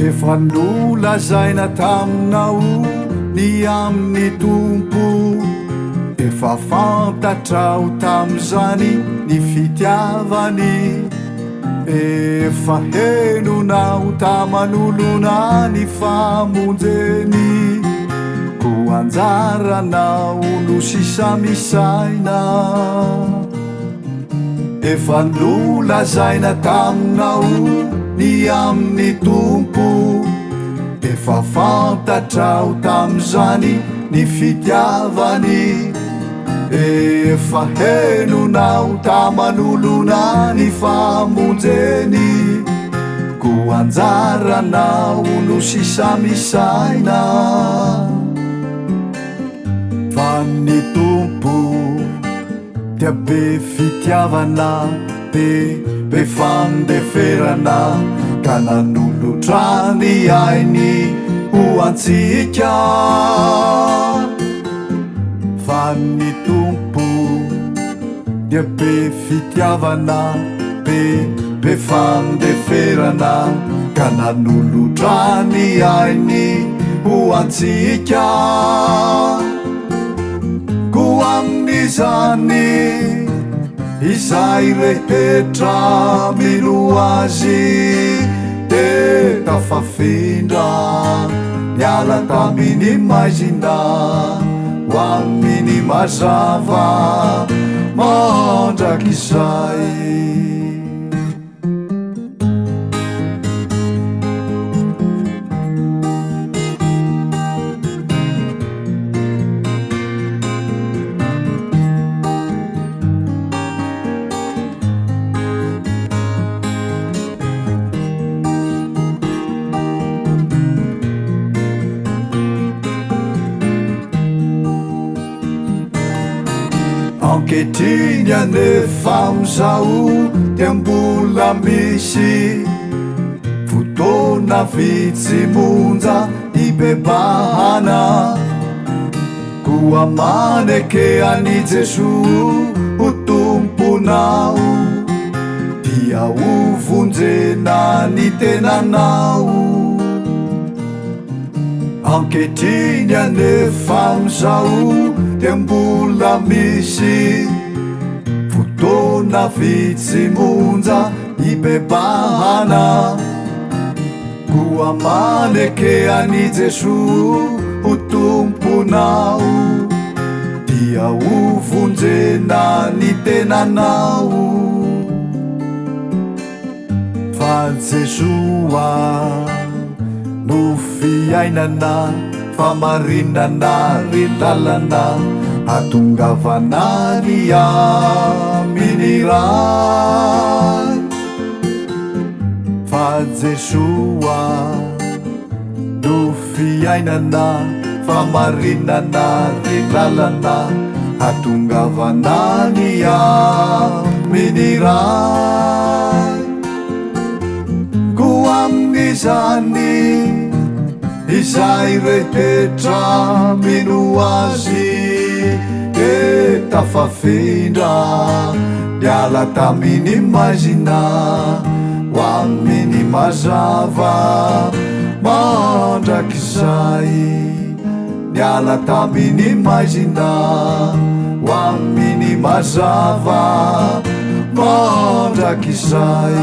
efa nolazaina taminao ny amin'ny tompo efa fantatrao tam'izany ny fitiavany efa henonao taman'olona ny famonjeny ko anjaranao no sisamisaina efa nolazaina taminao ny amin'ny tompo efa fantatrao tam'izany ny fitiavany efa henonao taman'olona ny famonjeny ko anjaranao no sisamisaina fa ny tompo dia be fitiavana be fandeferana ka nanolotra ny ainy ho antsika fa ny tompo dia be fitiavana be fandeferana ka nanolotra ny ainy ho antsika ko amin'izany izay rehetra mino azy de tafafindra niala tamin'ny maizina ho amin'ny mazava mandrak'izay ankehitriny anefa amizao dia mbola misy fotoana vitsy monja ibebahana ko amaneke ani Jesosy ho tomponao dia ho vonjena ny tenanao ankehitriny anefa amizao dia mbola misy fotoana vitsy monja ibebahana ko amaneke ani Jesosy ho tomponao dia ho vonjena ny tenanao fa Jesosy no fiainana famarinana ry lalana hatongavana ny amin'ny ray fa Jesosy no fiainana famarinana ry lalana hatongavana ny amin'ny ray ko amin'izany izay rehetra mino azy de tafafindra niala tamin'ny maizina ho amin'ny mazava mandrak'izay niala tamin'ny maizina ho amin'ny mazava mandrak'izay